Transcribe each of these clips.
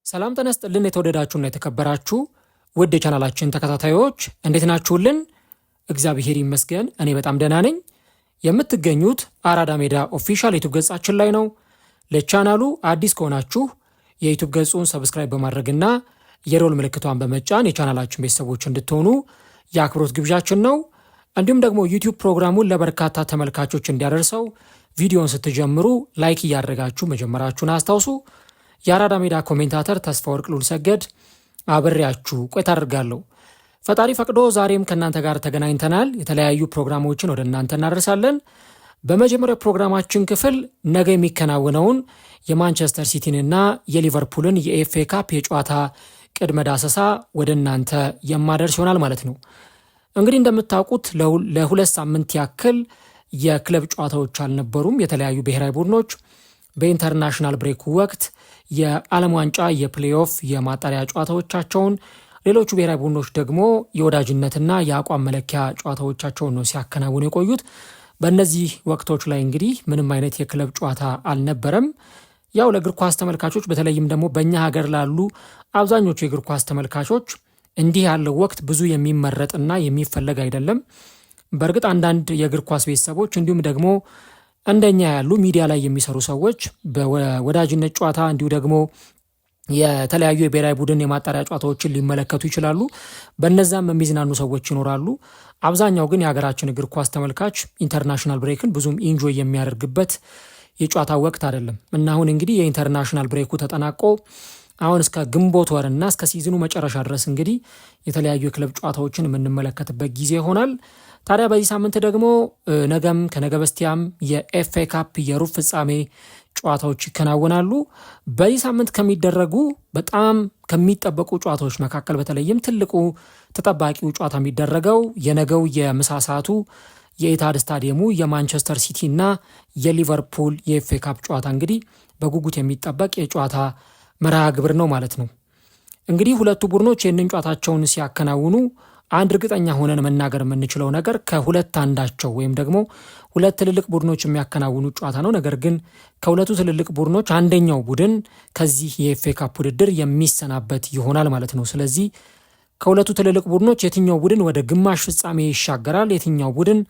ሰላም ተነስተልን የተወደዳችሁና የተከበራችሁ ውድ የቻናላችን ተከታታዮች እንዴት ናችሁልን? እግዚአብሔር ይመስገን እኔ በጣም ደህና ነኝ። የምትገኙት አራዳ ሜዳ ኦፊሻል ዩቲዩብ ገጻችን ላይ ነው። ለቻናሉ አዲስ ከሆናችሁ የዩቲዩብ ገጹን ሰብስክራይብ በማድረግና የሮል ምልክቷን በመጫን የቻናላችን ቤተሰቦች እንድትሆኑ የአክብሮት ግብዣችን ነው። እንዲሁም ደግሞ ዩቲዩብ ፕሮግራሙን ለበርካታ ተመልካቾች እንዲያደርሰው ቪዲዮን ስትጀምሩ ላይክ እያደረጋችሁ መጀመራችሁን አስታውሱ። የአራዳ ሜዳ ኮሜንታተር ተስፋወርቅ ሉልሰገድ አብሬያችሁ ቆይታ አድርጋለሁ። ፈጣሪ ፈቅዶ ዛሬም ከእናንተ ጋር ተገናኝተናል። የተለያዩ ፕሮግራሞችን ወደ እናንተ እናደርሳለን። በመጀመሪያው ፕሮግራማችን ክፍል ነገ የሚከናወነውን የማንቸስተር ሲቲንና የሊቨርፑልን የኤፍኤ ካፕ የጨዋታ ቅድመ ዳሰሳ ወደ እናንተ የማደርስ ይሆናል ማለት ነው። እንግዲህ እንደምታውቁት ለሁለት ሳምንት ያክል የክለብ ጨዋታዎች አልነበሩም። የተለያዩ ብሔራዊ ቡድኖች በኢንተርናሽናል ብሬኩ ወቅት የዓለም ዋንጫ የፕሌይኦፍ የማጣሪያ ጨዋታዎቻቸውን፣ ሌሎቹ ብሔራዊ ቡድኖች ደግሞ የወዳጅነትና የአቋም መለኪያ ጨዋታዎቻቸውን ነው ሲያከናውኑ የቆዩት። በእነዚህ ወቅቶች ላይ እንግዲህ ምንም አይነት የክለብ ጨዋታ አልነበረም። ያው ለእግር ኳስ ተመልካቾች በተለይም ደግሞ በእኛ ሀገር ላሉ አብዛኞቹ የእግር ኳስ ተመልካቾች እንዲህ ያለው ወቅት ብዙ የሚመረጥና የሚፈለግ አይደለም። በእርግጥ አንዳንድ የእግር ኳስ ቤተሰቦች እንዲሁም ደግሞ እንደኛ ያሉ ሚዲያ ላይ የሚሰሩ ሰዎች በወዳጅነት ጨዋታ እንዲሁ ደግሞ የተለያዩ የብሔራዊ ቡድን የማጣሪያ ጨዋታዎችን ሊመለከቱ ይችላሉ። በነዛም የሚዝናኑ ሰዎች ይኖራሉ። አብዛኛው ግን የሀገራችን እግር ኳስ ተመልካች ኢንተርናሽናል ብሬክን ብዙም ኢንጆይ የሚያደርግበት የጨዋታ ወቅት አይደለም እና አሁን እንግዲህ የኢንተርናሽናል ብሬኩ ተጠናቆ አሁን እስከ ግንቦት ወርና እስከ ሲዝኑ መጨረሻ ድረስ እንግዲህ የተለያዩ የክለብ ጨዋታዎችን የምንመለከትበት ጊዜ ይሆናል። ታዲያ በዚህ ሳምንት ደግሞ ነገም ከነገ በስቲያም የኤፍኤ ካፕ የሩብ ፍጻሜ ጨዋታዎች ይከናወናሉ። በዚህ ሳምንት ከሚደረጉ በጣም ከሚጠበቁ ጨዋታዎች መካከል በተለይም ትልቁ ተጠባቂው ጨዋታ የሚደረገው የነገው የምሳ ሰዓቱ የኢታድ ስታዲየሙ የማንቸስተር ሲቲ እና የሊቨርፑል የኤፍኤ ካፕ ጨዋታ እንግዲህ በጉጉት የሚጠበቅ የጨዋታ መርሃ ግብር ነው ማለት ነው። እንግዲህ ሁለቱ ቡድኖች ይህንን ጨዋታቸውን ሲያከናውኑ አንድ እርግጠኛ ሆነን መናገር የምንችለው ነገር ከሁለት አንዳቸው ወይም ደግሞ ሁለት ትልልቅ ቡድኖች የሚያከናውኑ ጨዋታ ነው። ነገር ግን ከሁለቱ ትልልቅ ቡድኖች አንደኛው ቡድን ከዚህ የኤፍኤ ካፕ ውድድር የሚሰናበት ይሆናል ማለት ነው። ስለዚህ ከሁለቱ ትልልቅ ቡድኖች የትኛው ቡድን ወደ ግማሽ ፍጻሜ ይሻገራል፣ የትኛው ቡድን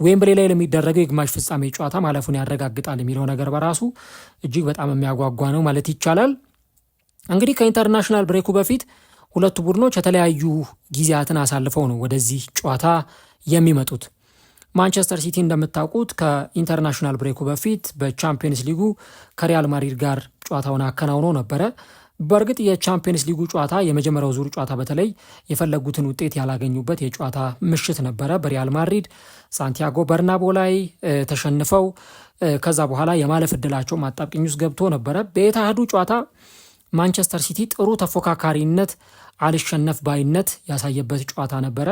ዌምብሌ ላይ ለሚደረገው የግማሽ ፍጻሜ ጨዋታ ማለፉን ያረጋግጣል የሚለው ነገር በራሱ እጅግ በጣም የሚያጓጓ ነው ማለት ይቻላል። እንግዲህ ከኢንተርናሽናል ብሬኩ በፊት ሁለቱ ቡድኖች የተለያዩ ጊዜያትን አሳልፈው ነው ወደዚህ ጨዋታ የሚመጡት። ማንቸስተር ሲቲ እንደምታውቁት ከኢንተርናሽናል ብሬኩ በፊት በቻምፒየንስ ሊጉ ከሪያል ማድሪድ ጋር ጨዋታውን አከናውኖ ነበረ። በእርግጥ የቻምፒየንስ ሊጉ ጨዋታ የመጀመሪያው ዙር ጨዋታ በተለይ የፈለጉትን ውጤት ያላገኙበት የጨዋታ ምሽት ነበረ። በሪያል ማድሪድ ሳንቲያጎ በርናቦ ላይ ተሸንፈው ከዛ በኋላ የማለፍ ዕድላቸው ማጣብቂኝ ውስጥ ገብቶ ነበረ። በኤቲሃዱ ጨዋታ ማንቸስተር ሲቲ ጥሩ ተፎካካሪነት፣ አልሸነፍ ባይነት ያሳየበት ጨዋታ ነበረ።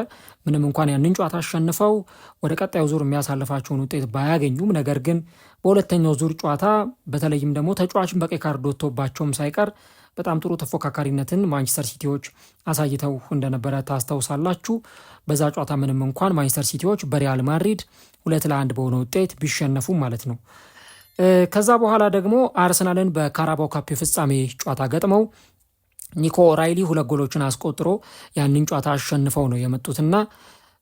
ምንም እንኳን ያንን ጨዋታ አሸንፈው ወደ ቀጣዩ ዙር የሚያሳልፋቸውን ውጤት ባያገኙም፣ ነገር ግን በሁለተኛው ዙር ጨዋታ በተለይም ደግሞ ተጫዋችን በቀይ ካርድ ወጥቶባቸውም ሳይቀር በጣም ጥሩ ተፎካካሪነትን ማንቸስተር ሲቲዎች አሳይተው እንደነበረ ታስታውሳላችሁ። በዛ ጨዋታ ምንም እንኳን ማንቸስተር ሲቲዎች በሪያል ማድሪድ 2-1 በሆነ ውጤት ቢሸነፉም ማለት ነው። ከዛ በኋላ ደግሞ አርሰናልን በካራባው ካፕ የፍጻሜ ጨዋታ ገጥመው ኒኮ ኦራይሊ 2 ጎሎችን አስቆጥሮ ያንን ጨዋታ አሸንፈው ነው የመጡትና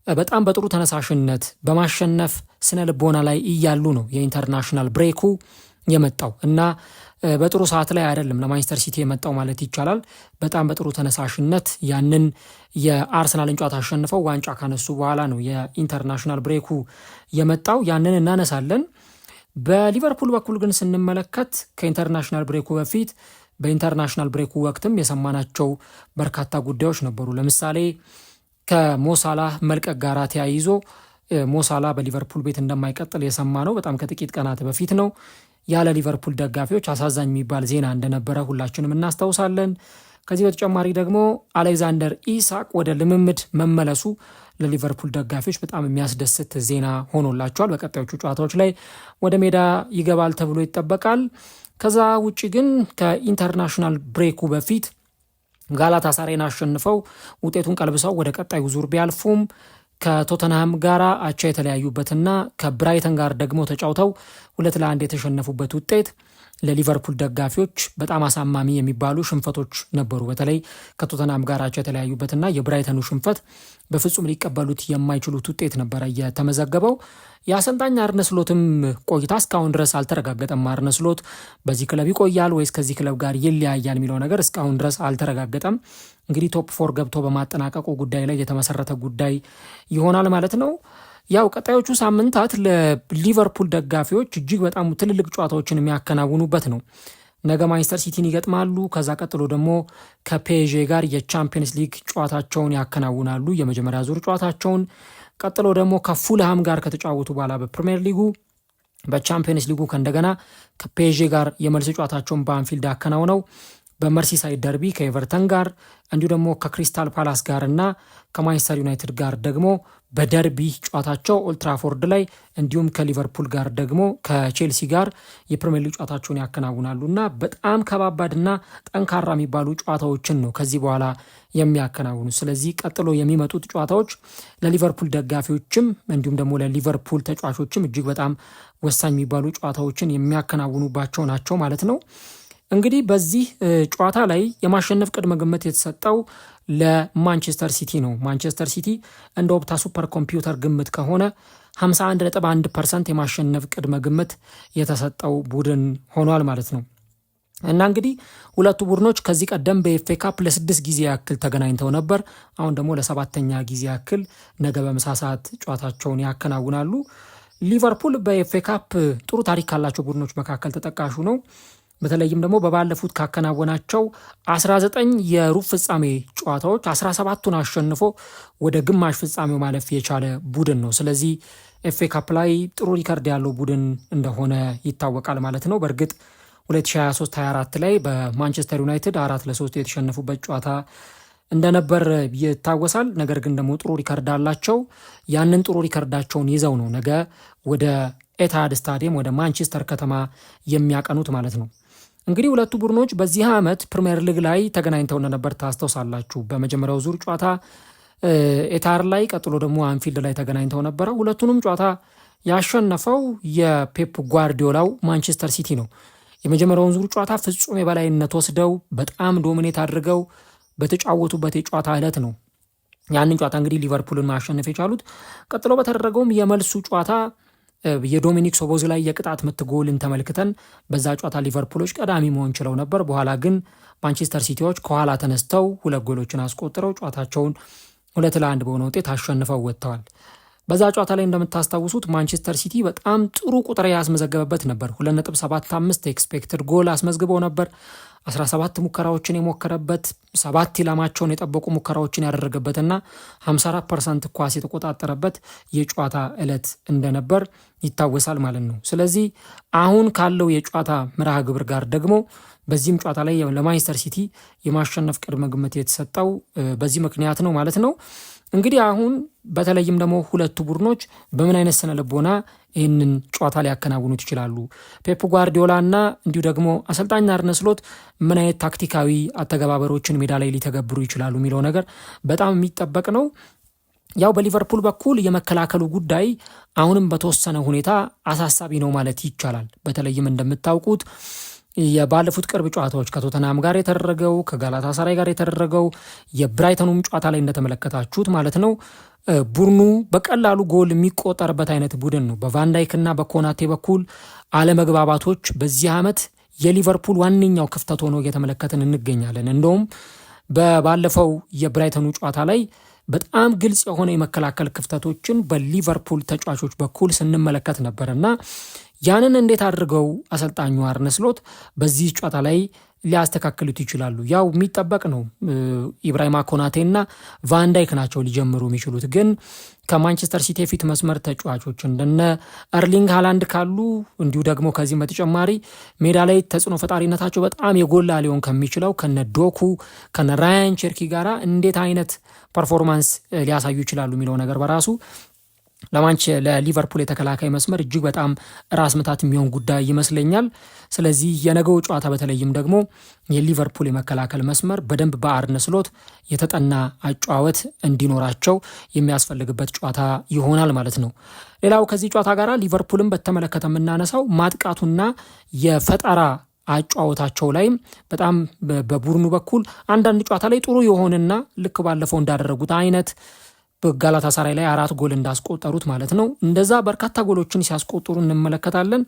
በጣም በጥሩ ተነሳሽነት በማሸነፍ ስነ ልቦና ላይ እያሉ ነው የኢንተርናሽናል ብሬኩ የመጣው እና በጥሩ ሰዓት ላይ አይደለም ለማንቸስተር ሲቲ የመጣው ማለት ይቻላል። በጣም በጥሩ ተነሳሽነት ያንን የአርሰናልን ጨዋታ አሸንፈው ዋንጫ ካነሱ በኋላ ነው የኢንተርናሽናል ብሬኩ የመጣው። ያንን እናነሳለን። በሊቨርፑል በኩል ግን ስንመለከት ከኢንተርናሽናል ብሬኩ በፊት በኢንተርናሽናል ብሬኩ ወቅትም የሰማናቸው በርካታ ጉዳዮች ነበሩ። ለምሳሌ ከሞሳላህ መልቀቅ ጋር ተያይዞ ሞሳላህ በሊቨርፑል ቤት እንደማይቀጥል የሰማ ነው በጣም ከጥቂት ቀናት በፊት ነው። ያለ ሊቨርፑል ደጋፊዎች አሳዛኝ የሚባል ዜና እንደነበረ ሁላችንም እናስታውሳለን። ከዚህ በተጨማሪ ደግሞ አሌክዛንደር ኢሳቅ ወደ ልምምድ መመለሱ ለሊቨርፑል ደጋፊዎች በጣም የሚያስደስት ዜና ሆኖላቸዋል። በቀጣዮቹ ጨዋታዎች ላይ ወደ ሜዳ ይገባል ተብሎ ይጠበቃል። ከዛ ውጭ ግን ከኢንተርናሽናል ብሬኩ በፊት ጋላታሳራይን አሸንፈው ውጤቱን ቀልብሰው ወደ ቀጣዩ ዙር ቢያልፉም ከቶተንሃም ጋር አቻ የተለያዩበትና ከብራይተን ጋር ደግሞ ተጫውተው 2-1 የተሸነፉበት ውጤት ለሊቨርፑል ደጋፊዎች በጣም አሳማሚ የሚባሉ ሽንፈቶች ነበሩ። በተለይ ከቶተናም ጋራቸው የተለያዩበትና የብራይተኑ ሽንፈት በፍጹም ሊቀበሉት የማይችሉት ውጤት ነበረ የተመዘገበው። የአሰልጣኝ አርነ ስሎትም ቆይታ እስካሁን ድረስ አልተረጋገጠም። አርነ ስሎት በዚህ ክለብ ይቆያል ወይስ ከዚህ ክለብ ጋር ይለያያል የሚለው ነገር እስካሁን ድረስ አልተረጋገጠም። እንግዲህ ቶፕ 4 ገብቶ በማጠናቀቁ ጉዳይ ላይ የተመሰረተ ጉዳይ ይሆናል ማለት ነው። ያው ቀጣዮቹ ሳምንታት ለሊቨርፑል ደጋፊዎች እጅግ በጣም ትልልቅ ጨዋታዎችን የሚያከናውኑበት ነው። ነገ ማንቸስተር ሲቲን ይገጥማሉ። ከዛ ቀጥሎ ደግሞ ከፔዤ ጋር የቻምፒየንስ ሊግ ጨዋታቸውን ያከናውናሉ፣ የመጀመሪያ ዙር ጨዋታቸውን። ቀጥሎ ደግሞ ከፉልሃም ጋር ከተጫወቱ በኋላ በፕሪሚየር ሊጉ በቻምፒየንስ ሊጉ ከእንደገና ከፔዤ ጋር የመልስ ጨዋታቸውን በአንፊልድ አከናውነው በመርሲሳይድ ደርቢ ከኤቨርተን ጋር እንዲሁ ደግሞ ከክሪስታል ፓላስ ጋር እና ከማንቸስተር ዩናይትድ ጋር ደግሞ በደርቢ ጨዋታቸው ኦልትራፎርድ ላይ እንዲሁም ከሊቨርፑል ጋር ደግሞ ከቼልሲ ጋር የፕሪሚየር ሊግ ጨዋታቸውን ያከናውናሉ እና በጣም ከባባድና ጠንካራ የሚባሉ ጨዋታዎችን ነው ከዚህ በኋላ የሚያከናውኑ። ስለዚህ ቀጥሎ የሚመጡት ጨዋታዎች ለሊቨርፑል ደጋፊዎችም እንዲሁም ደግሞ ለሊቨርፑል ተጫዋቾችም እጅግ በጣም ወሳኝ የሚባሉ ጨዋታዎችን የሚያከናውኑባቸው ናቸው ማለት ነው። እንግዲህ በዚህ ጨዋታ ላይ የማሸነፍ ቅድመ ግምት የተሰጠው ለማንቸስተር ሲቲ ነው። ማንቸስተር ሲቲ እንደ ኦፕታ ሱፐር ኮምፒውተር ግምት ከሆነ 51.1% የማሸነፍ ቅድመ ግምት የተሰጠው ቡድን ሆኗል ማለት ነው። እና እንግዲህ ሁለቱ ቡድኖች ከዚህ ቀደም በኤፍኤ ካፕ ለ6 ጊዜ ያክል ተገናኝተው ነበር። አሁን ደግሞ ለ7ኛ ጊዜ ያክል ነገ በምሳ ሰዓት ጨዋታቸውን ያከናውናሉ። ሊቨርፑል በኤፍኤ ካፕ ጥሩ ታሪክ ካላቸው ቡድኖች መካከል ተጠቃሹ ነው። በተለይም ደግሞ በባለፉት ካከናወናቸው 19 የሩብ ፍጻሜ ጨዋታዎች 17ቱን አሸንፎ ወደ ግማሽ ፍጻሜው ማለፍ የቻለ ቡድን ነው። ስለዚህ ኤፍኤ ካፕ ላይ ጥሩ ሪከርድ ያለው ቡድን እንደሆነ ይታወቃል ማለት ነው። በእርግጥ 2023-24 ላይ በማንቸስተር ዩናይትድ 4-3 የተሸነፉበት ጨዋታ እንደነበር ይታወሳል። ነገር ግን ደግሞ ጥሩ ሪከርድ አላቸው። ያንን ጥሩ ሪከርዳቸውን ይዘው ነው ነገ ወደ ኤታሃድ ስታዲየም ወደ ማንቸስተር ከተማ የሚያቀኑት ማለት ነው። እንግዲህ ሁለቱ ቡድኖች በዚህ ዓመት ፕሪሚየር ሊግ ላይ ተገናኝተው እንደነበር ታስታውሳላችሁ። በመጀመሪያው ዙር ጨዋታ ኤታሃድ ላይ፣ ቀጥሎ ደግሞ አንፊልድ ላይ ተገናኝተው ነበረ። ሁለቱንም ጨዋታ ያሸነፈው የፔፕ ጓርዲዮላው ማንቸስተር ሲቲ ነው። የመጀመሪያውን ዙር ጨዋታ ፍጹም የበላይነት ወስደው በጣም ዶሚኔት አድርገው በተጫወቱበት የጨዋታ ዕለት ነው ያንን ጨዋታ እንግዲህ ሊቨርፑልን ማሸነፍ የቻሉት። ቀጥሎ በተደረገውም የመልሱ ጨዋታ የዶሚኒክ ሶቦዝ ላይ የቅጣት ምት ጎልን ተመልክተን በዛ ጨዋታ ሊቨርፑሎች ቀዳሚ መሆን ችለው ነበር። በኋላ ግን ማንቸስተር ሲቲዎች ከኋላ ተነስተው 2 ጎሎችን አስቆጥረው ጨዋታቸውን 2-1 በሆነ ውጤት አሸንፈው ወጥተዋል። በዛ ጨዋታ ላይ እንደምታስታውሱት ማንቸስተር ሲቲ በጣም ጥሩ ቁጥር ያስመዘገበበት ነበር። 2.75 ኤክስፔክትድ ጎል አስመዝግበው ነበር። 17 ሙከራዎችን የሞከረበት 7 ኢላማቸውን የጠበቁ ሙከራዎችን ያደረገበትና 54% ኳስ የተቆጣጠረበት የጨዋታ ዕለት እንደነበር ይታወሳል ማለት ነው። ስለዚህ አሁን ካለው የጨዋታ መርሃ ግብር ጋር ደግሞ በዚህም ጨዋታ ላይ ለማንቸስተር ሲቲ የማሸነፍ ቅድመ ግምት የተሰጠው በዚህ ምክንያት ነው ማለት ነው። እንግዲህ አሁን በተለይም ደግሞ ሁለቱ ቡድኖች በምን አይነት ስነ ልቦና ይህንን ጨዋታ ሊያከናውኑት ይችላሉ፣ ፔፕ ጓርዲዮላ እና እንዲሁ ደግሞ አሰልጣኝ አርነ ስሎት ምን አይነት ታክቲካዊ አተገባበሮችን ሜዳ ላይ ሊተገብሩ ይችላሉ የሚለው ነገር በጣም የሚጠበቅ ነው። ያው በሊቨርፑል በኩል የመከላከሉ ጉዳይ አሁንም በተወሰነ ሁኔታ አሳሳቢ ነው ማለት ይቻላል። በተለይም እንደምታውቁት የባለፉት ቅርብ ጨዋታዎች ከቶተናም ጋር የተደረገው ከጋላታሳራይ ጋር የተደረገው የብራይተኑም ጨዋታ ላይ እንደተመለከታችሁት ማለት ነው ቡድኑ በቀላሉ ጎል የሚቆጠርበት አይነት ቡድን ነው። በቫንዳይክ እና በኮናቴ በኩል አለመግባባቶች በዚህ ዓመት የሊቨርፑል ዋነኛው ክፍተት ሆኖ እየተመለከትን እንገኛለን። እንደውም ባለፈው የብራይተኑ ጨዋታ ላይ በጣም ግልጽ የሆነ የመከላከል ክፍተቶችን በሊቨርፑል ተጫዋቾች በኩል ስንመለከት ነበርና ያንን እንዴት አድርገው አሰልጣኙ አርነ ስሎት በዚህ ጨዋታ ላይ ሊያስተካክሉት ይችላሉ? ያው የሚጠበቅ ነው። ኢብራሂማ ኮናቴና ቫንዳይክ ናቸው ሊጀምሩ የሚችሉት። ግን ከማንቸስተር ሲቲ የፊት መስመር ተጫዋቾች እንደነ ኤርሊንግ ሃላንድ ካሉ እንዲሁ ደግሞ ከዚህም በተጨማሪ ሜዳ ላይ ተጽዕኖ ፈጣሪነታቸው በጣም የጎላ ሊሆን ከሚችለው ከነ ዶኩ ከነ ራያን ቸርኪ ጋራ እንዴት አይነት ፐርፎርማንስ ሊያሳዩ ይችላሉ የሚለው ነገር በራሱ ለሊቨርፑል የተከላካይ መስመር እጅግ በጣም ራስ ምታት የሚሆን ጉዳይ ይመስለኛል። ስለዚህ የነገው ጨዋታ በተለይም ደግሞ የሊቨርፑል የመከላከል መስመር በደንብ በአርነ ስሎት የተጠና አጨዋወት እንዲኖራቸው የሚያስፈልግበት ጨዋታ ይሆናል ማለት ነው። ሌላው ከዚህ ጨዋታ ጋር ሊቨርፑልን በተመለከተ የምናነሳው ማጥቃቱና የፈጠራ አጫወታቸው ላይም በጣም በቡድኑ በኩል አንዳንድ ጨዋታ ላይ ጥሩ የሆነና ልክ ባለፈው እንዳደረጉት አይነት በጋላታሳራይ ላይ 4 ጎል እንዳስቆጠሩት ማለት ነው እንደዛ በርካታ ጎሎችን ሲያስቆጥሩ እንመለከታለን።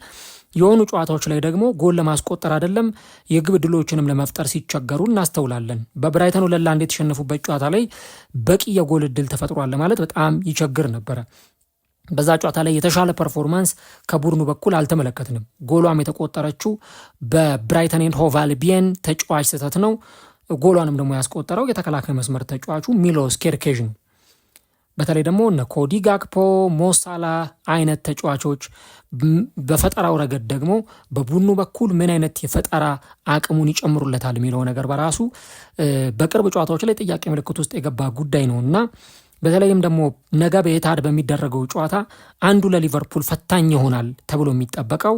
የሆኑ ጨዋታዎች ላይ ደግሞ ጎል ለማስቆጠር አይደለም የግብ ዕድሎችንም ለመፍጠር ሲቸገሩ እናስተውላለን። በብራይተን 2-1 የተሸነፉበት ጨዋታ ላይ በቂ የጎል ዕድል ተፈጥሯል ማለት በጣም ይቸግር ነበረ። በዛ ጨዋታ ላይ የተሻለ ፐርፎርማንስ ከቡድኑ በኩል አልተመለከትንም። ጎሏም የተቆጠረችው በብራይተን ኤንድ ሆቭ አልቢየን ተጫዋች ስህተት ነው። ጎሏንም ደግሞ ያስቆጠረው የተከላካይ መስመር ተጫዋቹ ሚሎስ ኬርኬዥ ነው። በተለይ ደግሞ እነ ኮዲ ጋክፖ፣ ሞሳላ አይነት ተጫዋቾች በፈጠራው ረገድ ደግሞ በቡድኑ በኩል ምን አይነት የፈጠራ አቅሙን ይጨምሩለታል የሚለው ነገር በራሱ በቅርብ ጨዋታዎች ላይ ጥያቄ ምልክት ውስጥ የገባ ጉዳይ ነውና በተለይም ደግሞ ነገ በኤታድ በሚደረገው ጨዋታ አንዱ ለሊቨርፑል ፈታኝ ይሆናል ተብሎ የሚጠበቀው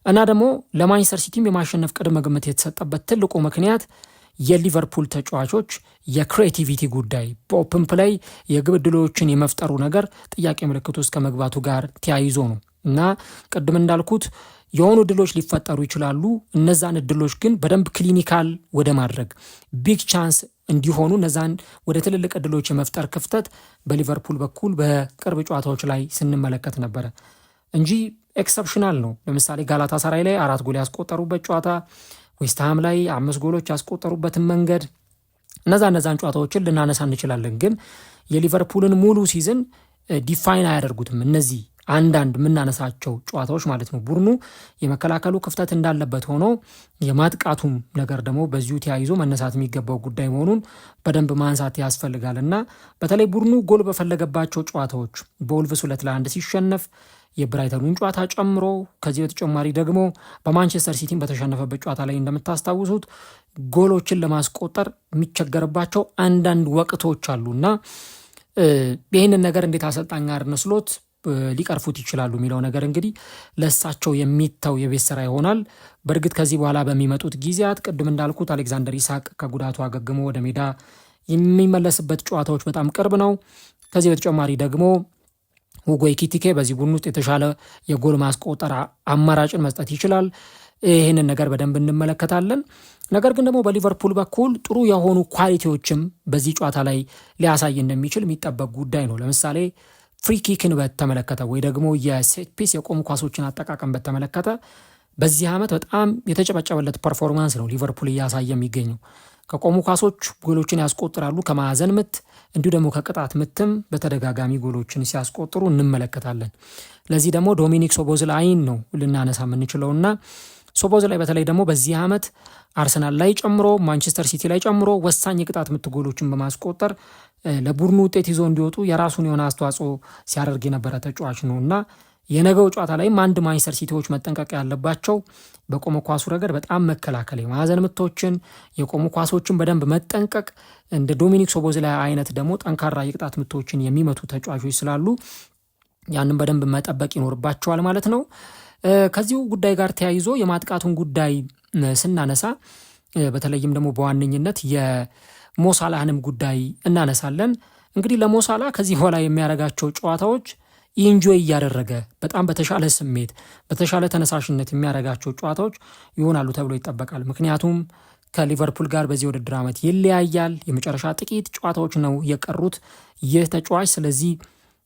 እና ደግሞ ለማንቸስተር ሲቲም የማሸነፍ ቅድመ ግምት የተሰጠበት ትልቁ ምክንያት የሊቨርፑል ተጫዋቾች የክሬቲቪቲ ጉዳይ በኦፕን ፕሌይ የግብ ዕድሎችን የመፍጠሩ ነገር ጥያቄ ምልክት ውስጥ ከመግባቱ ጋር ተያይዞ ነው እና ቅድም እንዳልኩት የሆኑ ዕድሎች ሊፈጠሩ ይችላሉ። እነዛን ዕድሎች ግን በደንብ ክሊኒካል ወደ ማድረግ ቢግ ቻንስ እንዲሆኑ እነዛን ወደ ትልልቅ ዕድሎች የመፍጠር ክፍተት በሊቨርፑል በኩል በቅርብ ጨዋታዎች ላይ ስንመለከት ነበረ እንጂ ኤክሰፕሽናል ነው። ለምሳሌ ጋላታሳራይ ላይ 4 ጎል ያስቆጠሩበት ጨዋታ፣ ዌስትሃም ላይ 5 ጎሎች ያስቆጠሩበትን መንገድ እነዛን ጨዋታዎችን ልናነሳ እንችላለን። ግን የሊቨርፑልን ሙሉ ሲዝን ዲፋይን አያደርጉትም እነዚህ አንዳንድ የምናነሳቸው ጨዋታዎች ማለት ነው። ቡድኑ የመከላከሉ ክፍተት እንዳለበት ሆኖ የማጥቃቱም ነገር ደግሞ በዚሁ ተያይዞ መነሳት የሚገባው ጉዳይ መሆኑን በደንብ ማንሳት ያስፈልጋል እና በተለይ ቡድኑ ጎል በፈለገባቸው ጨዋታዎች በወልቭስ 2-1 ሲሸነፍ የብራይተኑን ጨዋታ ጨምሮ ከዚህ በተጨማሪ ደግሞ በማንቸስተር ሲቲም በተሸነፈበት ጨዋታ ላይ እንደምታስታውሱት ጎሎችን ለማስቆጠር የሚቸገርባቸው አንዳንድ ወቅቶች አሉና ይህንን ነገር እንዴት አሰልጣኝ አርነ ስሎት ሊቀርፉት ይችላሉ የሚለው ነገር እንግዲህ ለእሳቸው የሚተው የቤት ስራ ይሆናል። በእርግጥ ከዚህ በኋላ በሚመጡት ጊዜያት ቅድም እንዳልኩት አሌክዛንደር ኢሳቅ ከጉዳቱ አገግሞ ወደ ሜዳ የሚመለስበት ጨዋታዎች በጣም ቅርብ ነው። ከዚህ በተጨማሪ ደግሞ ሁጎ ኤኪቲኬ በዚህ ቡድን ውስጥ የተሻለ የጎል ማስቆጠር አማራጭን መስጠት ይችላል። ይህንን ነገር በደንብ እንመለከታለን። ነገር ግን ደግሞ በሊቨርፑል በኩል ጥሩ የሆኑ ኳሊቲዎችም በዚህ ጨዋታ ላይ ሊያሳይ እንደሚችል የሚጠበቅ ጉዳይ ነው። ለምሳሌ ፍሪኪክን በተመለከተ ወይ ደግሞ የሴት ፒስ የቆሙ ኳሶችን አጠቃቀም በተመለከተ በዚህ ዓመት በጣም የተጨበጨበለት ፐርፎርማንስ ነው ሊቨርፑል እያሳየ የሚገኘው። ከቆሙ ኳሶች ጎሎችን ያስቆጥራሉ፣ ከማዕዘን ምት እንዲሁ ደግሞ ከቅጣት ምትም በተደጋጋሚ ጎሎችን ሲያስቆጥሩ እንመለከታለን። ለዚህ ደግሞ ዶሚኒክ ሶቦዝላይን ነው ልናነሳ የምንችለውና ሶቦዝላይ በተለይ ደግሞ በዚህ ዓመት አርሰናል ላይ ጨምሮ ማንቸስተር ሲቲ ላይ ጨምሮ ወሳኝ የቅጣት ምት ጎሎችን በማስቆጠር ለቡድኑ ውጤት ይዞ እንዲወጡ የራሱን የሆነ አስተዋጽኦ ሲያደርግ የነበረ ተጫዋች ነው እና የነገው ጨዋታ ላይም አንድ ማንቸስተር ሲቲዎች መጠንቀቅ ያለባቸው በቆመ ኳሱ ረገድ በጣም መከላከል፣ የማዕዘን ምቶችን፣ የቆሙ ኳሶችን በደንብ መጠንቀቅ፣ እንደ ዶሚኒክ ሶቦዝላይ አይነት ደግሞ ጠንካራ የቅጣት ምቶችን የሚመቱ ተጫዋቾች ስላሉ ያንን በደንብ መጠበቅ ይኖርባቸዋል ማለት ነው። ከዚሁ ጉዳይ ጋር ተያይዞ የማጥቃቱን ጉዳይ ስናነሳ በተለይም ደግሞ በዋነኝነት የሞሳላህንም ጉዳይ እናነሳለን። እንግዲህ ለሞሳላ ከዚህ በኋላ የሚያደርጋቸው ጨዋታዎች ኢንጆይ እያደረገ በጣም በተሻለ ስሜት በተሻለ ተነሳሽነት የሚያደርጋቸው ጨዋታዎች ይሆናሉ ተብሎ ይጠበቃል። ምክንያቱም ከሊቨርፑል ጋር በዚህ ውድድር ዓመት ይለያያል። የመጨረሻ ጥቂት ጨዋታዎች ነው የቀሩት ይህ ተጫዋች። ስለዚህ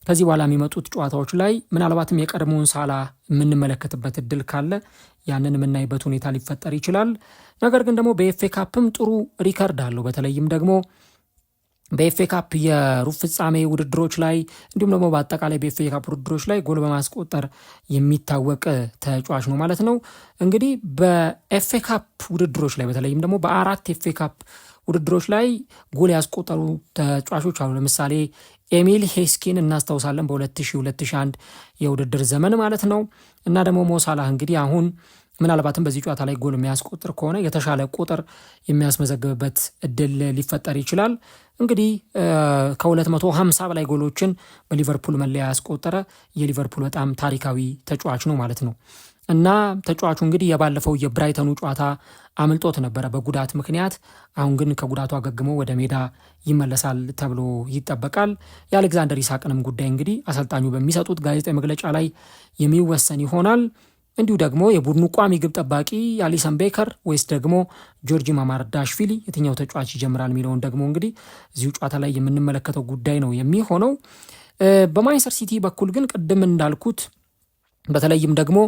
ከዚህ በኋላ የሚመጡት ጨዋታዎች ላይ ምናልባትም የቀድሞውን ሳላ የምንመለከትበት እድል ካለ ያንን የምናይበት ሁኔታ ሊፈጠር ይችላል። ነገር ግን ደግሞ በኤፍኤ ካፕም ጥሩ ሪከርድ አለው። በተለይም ደግሞ በኤፍኤ ካፕ የሩብ ፍጻሜ ውድድሮች ላይ እንዲሁም ደግሞ በአጠቃላይ በኤፍኤ ካፕ ውድድሮች ላይ ጎል በማስቆጠር የሚታወቅ ተጫዋች ነው ማለት ነው። እንግዲህ በኤፍኤ ካፕ ውድድሮች ላይ በተለይም ደግሞ በ4 ኤፍኤ ካፕ ውድድሮች ላይ ጎል ያስቆጠሩ ተጫዋቾች አሉ። ለምሳሌ ኤሚል ሄስኪን እናስታውሳለን በ2000-2001 የውድድር ዘመን ማለት ነው። እና ደግሞ ሞሳላህ እንግዲህ አሁን ምናልባትም በዚህ ጨዋታ ላይ ጎል የሚያስቆጥር ከሆነ የተሻለ ቁጥር የሚያስመዘግብበት እድል ሊፈጠር ይችላል። እንግዲህ ከ250 በላይ ጎሎችን በሊቨርፑል መለያ ያስቆጠረ የሊቨርፑል በጣም ታሪካዊ ተጫዋች ነው ማለት ነው። እና ተጫዋቹ እንግዲህ የባለፈው የብራይተኑ ጨዋታ አምልጦት ነበረ በጉዳት ምክንያት። አሁን ግን ከጉዳቱ አገግሞ ወደ ሜዳ ይመለሳል ተብሎ ይጠበቃል። የአሌክዛንደር ኢሳቅንም ጉዳይ እንግዲህ አሰልጣኙ በሚሰጡት ጋዜጣዊ መግለጫ ላይ የሚወሰን ይሆናል። እንዲሁ ደግሞ የቡድኑ ቋሚ ግብ ጠባቂ አሊሰን ቤከር ወይስ ደግሞ ጆርጂ ማማርዳሽቪሊ የትኛው ተጫዋች ይጀምራል የሚለውን ደግሞ እንግዲህ እዚሁ ጨዋታ ላይ የምንመለከተው ጉዳይ ነው የሚሆነው። በማንቸስተር ሲቲ በኩል ግን ቅድም እንዳልኩት በተለይም ደግሞ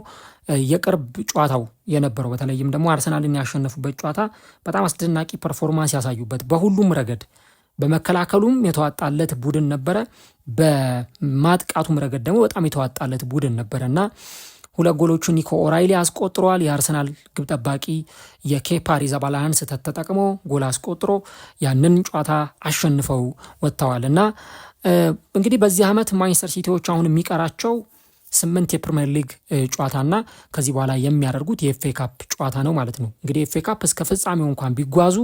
የቅርብ ጨዋታው የነበረው በተለይም ደግሞ አርሰናልን ያሸነፉበት ጨዋታ በጣም አስደናቂ ፐርፎርማንስ ያሳዩበት በሁሉም ረገድ በመከላከሉም የተዋጣለት ቡድን ነበረ፣ በማጥቃቱም ረገድ ደግሞ በጣም የተዋጣለት ቡድን ነበረ እና 2 ጎሎቹን ኒኮ ኦራይሊ አስቆጥሯል። የአርሰናል ግብ ጠባቂ የኬፓ አሪዛባላጋን ስህተት ተጠቅሞ ጎል አስቆጥሮ ያንን ጨዋታ አሸንፈው ወጥተዋል እና እንግዲህ በዚህ ዓመት ማንቸስተር ሲቲዎች አሁን የሚቀራቸው 8 የፕሪሚየር ሊግ ጨዋታና ከዚህ በኋላ የሚያደርጉት የኤፍኤ ካፕ ጨዋታ ነው ማለት ነው። እንግዲህ ኤፍኤ ካፕ እስከ ፍጻሜው እንኳን ቢጓዙ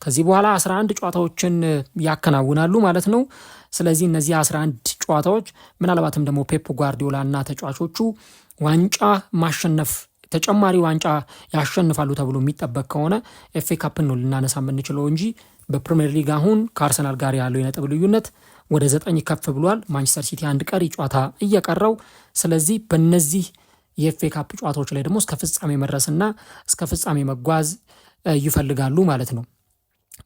ከዚህ በኋላ 11 ጨዋታዎችን ያከናውናሉ ማለት ነው። ስለዚህ እነዚህ 11 ጨዋታዎች ምናልባትም ደግሞ ፔፕ ጓርዲዮላ እና ተጫዋቾቹ ዋንጫ ማሸነፍ ተጨማሪ ዋንጫ ያሸንፋሉ ተብሎ የሚጠበቅ ከሆነ ኤፍኤ ካፕን ነው ልናነሳ የምንችለው እንጂ በፕሪሚየር ሊግ አሁን ከአርሰናል ጋር ያለው የነጥብ ልዩነት ወደ 9 ከፍ ብሏል። ማንቸስተር ሲቲ አንድ ቀሪ ጨዋታ እየቀረው፣ ስለዚህ በእነዚህ የኤፍኤ ካፕ ጨዋታዎች ላይ ደግሞ እስከ ፍጻሜ መድረስና እስከ ፍጻሜ መጓዝ ይፈልጋሉ ማለት ነው።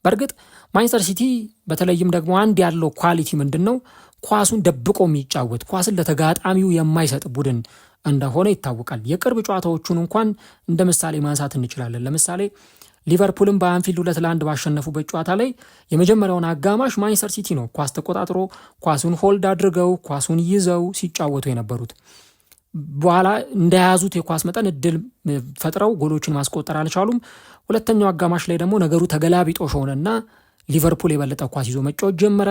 በእርግጥ ማንቸስተር ሲቲ በተለይም ደግሞ አንድ ያለው ኳሊቲ ምንድን ነው? ኳሱን ደብቆ የሚጫወት ኳስን ለተጋጣሚው የማይሰጥ ቡድን እንደሆነ ይታወቃል። የቅርብ ጨዋታዎቹን እንኳን እንደ ምሳሌ ማንሳት እንችላለን። ለምሳሌ ሊቨርፑልን በአንፊልድ 2-1 ባሸነፉበት ጨዋታ ላይ የመጀመሪያውን አጋማሽ ማንቸስተር ሲቲ ነው ኳስ ተቆጣጥሮ ኳሱን ሆልድ አድርገው ኳሱን ይዘው ሲጫወቱ የነበሩት። በኋላ እንደያዙት የኳስ መጠን እድል ፈጥረው ጎሎችን ማስቆጠር አልቻሉም። ሁለተኛው አጋማሽ ላይ ደግሞ ነገሩ ተገላቢጦሽ ሆነና ሊቨርፑል የበለጠ ኳስ ይዞ መጫወት ጀመረ፣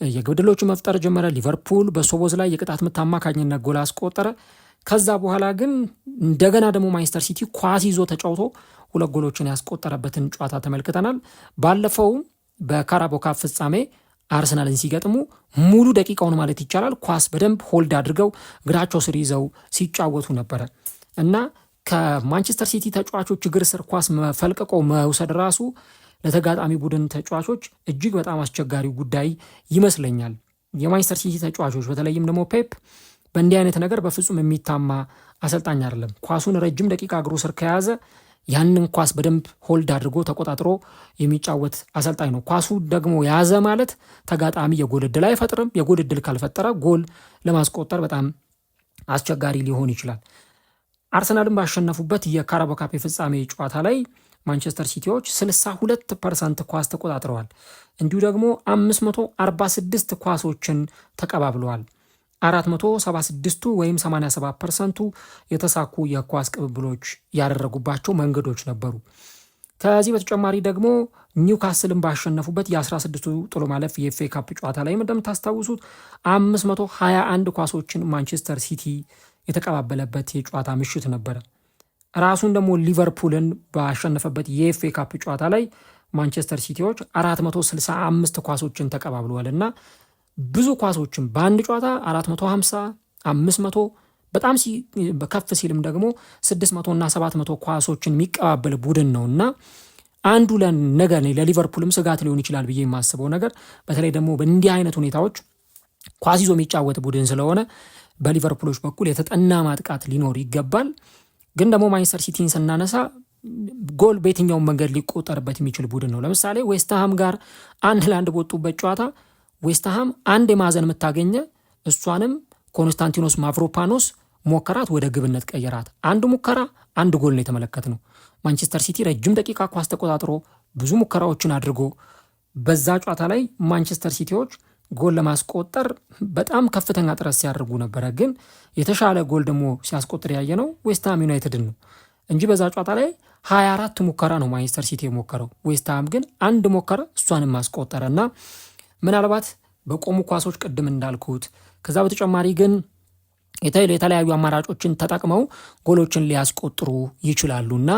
የግብ ዕድሎችን መፍጠር ጀመረ። ሊቨርፑል በሶቦዝ ላይ የቅጣት ምት አማካኝነት ጎል አስቆጠረ። ከዛ በኋላ ግን እንደገና ደግሞ ማንቸስተር ሲቲ ኳስ ይዞ ተጫውቶ 2 ጎሎችን ያስቆጠረበትን ጨዋታ ተመልክተናል። ባለፈው በካራቦ ካፕ ፍጻሜ አርሰናልን ሲገጥሙ ሙሉ ደቂቃውን ማለት ይቻላል ኳስ በደንብ ሆልድ አድርገው እግራቸው ስር ይዘው ሲጫወቱ ነበረ እና ከማንቸስተር ሲቲ ተጫዋቾች እግር ስር ኳስ ፈልቅቆ መውሰድ ራሱ ለተጋጣሚ ቡድን ተጫዋቾች እጅግ በጣም አስቸጋሪ ጉዳይ ይመስለኛል። የማንቸስተር ሲቲ ተጫዋቾች በተለይም ደግሞ ፔፕ በእንዲህ አይነት ነገር በፍጹም የሚታማ አሰልጣኝ አይደለም። ኳሱን ረጅም ደቂቃ እግሩ ስር ከያዘ ያንን ኳስ በደንብ ሆልድ አድርጎ ተቆጣጥሮ የሚጫወት አሰልጣኝ ነው። ኳሱ ደግሞ ያዘ ማለት ተጋጣሚ የጎል ዕድል አይፈጥርም። የጎል ዕድል ካልፈጠረ ጎል ለማስቆጠር በጣም አስቸጋሪ ሊሆን ይችላል። አርሰናልን ባሸነፉበት የካራቦ ካፕ የፍጻሜ ጨዋታ ላይ ማንቸስተር ሲቲዎች 62% ኳስ ተቆጣጥረዋል። እንዲሁ ደግሞ 546 ኳሶችን ተቀባብለዋል። 476ቱ ወይም 87%ቱ የተሳኩ የኳስ ቅብብሎች ያደረጉባቸው መንገዶች ነበሩ። ከዚህ በተጨማሪ ደግሞ ኒውካስልን ባሸነፉበት የ16ቱ ጥሎ ማለፍ የኤፍኤ ካፕ ጨዋታ ላይ እንደምታስታውሱት 521 ኳሶችን ማንቸስተር ሲቲ የተቀባበለበት የጨዋታ ምሽት ነበረ። ራሱን ደግሞ ሊቨርፑልን ባሸነፈበት የኤፍኤ ካፕ ጨዋታ ላይ ማንቸስተር ሲቲዎች 465 ኳሶችን ተቀባብለዋል እና ብዙ ኳሶችን በአንድ ጨዋታ 450 500 በጣም ከፍ ሲልም ደግሞ 600 እና 700 ኳሶችን የሚቀባበል ቡድን ነው እና አንዱ ነገር ለሊቨርፑልም ስጋት ሊሆን ይችላል ብዬ የማስበው ነገር በተለይ ደግሞ በእንዲህ አይነት ሁኔታዎች ኳስ ይዞ የሚጫወት ቡድን ስለሆነ በሊቨርፑሎች በኩል የተጠና ማጥቃት ሊኖር ይገባል። ግን ደግሞ ማንቸስተር ሲቲን ስናነሳ ጎል በየትኛውም መንገድ ሊቆጠርበት የሚችል ቡድን ነው። ለምሳሌ ዌስትሃም ጋር 1-1 በወጡበት ጨዋታ ዌስትሃም አንድ የማዕዘን የምታገኘ እሷንም ኮንስታንቲኖስ ማቭሮፓኖስ ሞከራት፣ ወደ ግብነት ቀየራት። አንድ ሙከራ አንድ ጎል ነው የተመለከትነው። ማንቸስተር ሲቲ ረጅም ደቂቃ ኳስ ተቆጣጥሮ ብዙ ሙከራዎችን አድርጎ በዛ ጨዋታ ላይ ማንቸስተር ሲቲዎች ጎል ለማስቆጠር በጣም ከፍተኛ ጥረት ሲያደርጉ ነበረ። ግን የተሻለ ጎል ደግሞ ሲያስቆጥር ያየነው ዌስትሃም ዩናይትድን ነው እንጂ በዛ ጨዋታ ላይ 24 ሙከራ ነው ማንቸስተር ሲቲ የሞከረው። ዌስትሃም ግን አንድ ሞከረ፣ እሷንም ማስቆጠረ እና ምናልባት በቆሙ ኳሶች ቅድም እንዳልኩት ከዛ በተጨማሪ ግን የተለያዩ አማራጮችን ተጠቅመው ጎሎችን ሊያስቆጥሩ ይችላሉና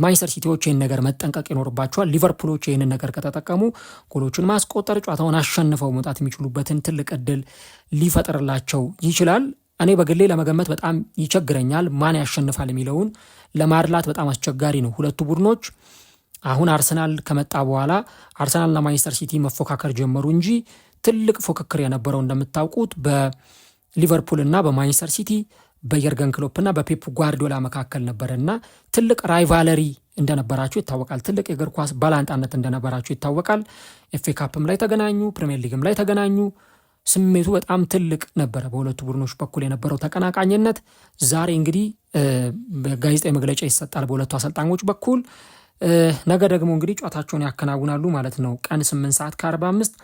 ማንቸስተር ሲቲዎች ይህን ነገር መጠንቀቅ ይኖርባቸዋል። ሊቨርፑሎች ይህንን ነገር ከተጠቀሙ ጎሎችን ማስቆጠር ጨዋታውን አሸንፈው መውጣት የሚችሉበትን ትልቅ እድል ሊፈጥርላቸው ይችላል። እኔ በግሌ ለመገመት በጣም ይቸግረኛል። ማን ያሸንፋል የሚለውን ለማድላት በጣም አስቸጋሪ ነው። ሁለቱ ቡድኖች አሁን አርሰናል ከመጣ በኋላ አርሰናልና ማንቸስተር ሲቲ መፎካከር ጀመሩ እንጂ ትልቅ ፉክክር የነበረው እንደምታውቁት በሊቨርፑል እና በማንቸስተር ሲቲ በየርገን ክሎፕና በፔፕ ጓርዲዮላ መካከል ነበረና ትልቅ ራይቫለሪ እንደነበራቸው ይታወቃል። ትልቅ የእግር ኳስ ባላንጣነት እንደነበራቸው ይታወቃል። ኤፍኤ ካፕም ላይ ተገናኙ፣ ፕሪሚየር ሊግም ላይ ተገናኙ። ስሜቱ በጣም ትልቅ ነበረ በሁለቱ ቡድኖች በኩል የነበረው ተቀናቃኝነት። ዛሬ እንግዲህ ጋዜጣዊ መግለጫ ይሰጣል በሁለቱ አሰልጣኞች በኩል። ነገ ደግሞ እንግዲህ ጨዋታቸውን ያከናውናሉ ማለት ነው። ቀን 8:45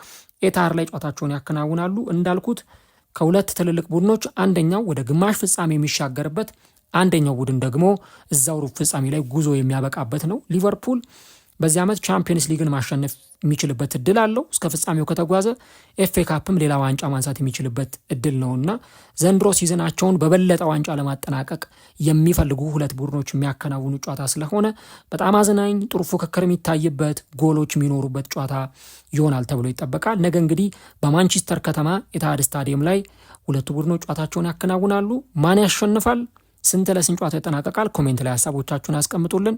ኤታር ላይ ጨዋታቸውን ያከናውናሉ። እንዳልኩት ከሁለት ትልልቅ ቡድኖች አንደኛው ወደ ግማሽ ፍጻሜ የሚሻገርበት፣ አንደኛው ቡድን ደግሞ እዛው ሩብ ፍጻሜ ላይ ጉዞ የሚያበቃበት ነው። ሊቨርፑል በዚህ ዓመት ቻምፒየንስ ሊግን ማሸነፍ የሚችልበት እድል አለው። እስከ ፍጻሜው ከተጓዘ ኤፍኤ ካፕም ሌላ ዋንጫ ማንሳት የሚችልበት እድል ነውና ዘንድሮ ሲዝናቸውን በበለጠ ዋንጫ ለማጠናቀቅ የሚፈልጉ ሁለት ቡድኖች የሚያከናውኑ ጨዋታ ስለሆነ በጣም አዝናኝ፣ ጥሩ ፉክክር የሚታይበት፣ ጎሎች የሚኖሩበት ጨዋታ ይሆናል ተብሎ ይጠበቃል። ነገ እንግዲህ በማንቸስተር ከተማ ኢትሃድ ስታዲየም ላይ ሁለቱ ቡድኖች ጨዋታቸውን ያከናውናሉ። ማን ያሸንፋል? ስንት ለስንት ጨዋታ ይጠናቀቃል? ኮሜንት ላይ ሀሳቦቻችሁን አስቀምጡልን።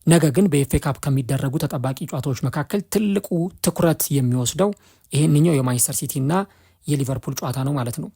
ነገ ግን በኤፍኤ ካፕ ከሚደረጉ ተጠባቂ ጨዋታዎች መካከል ትልቁ ትኩረት የሚወስደው ይህንኛው የማንቸስተር ሲቲ እና የሊቨርፑል ጨዋታ ነው ማለት ነው።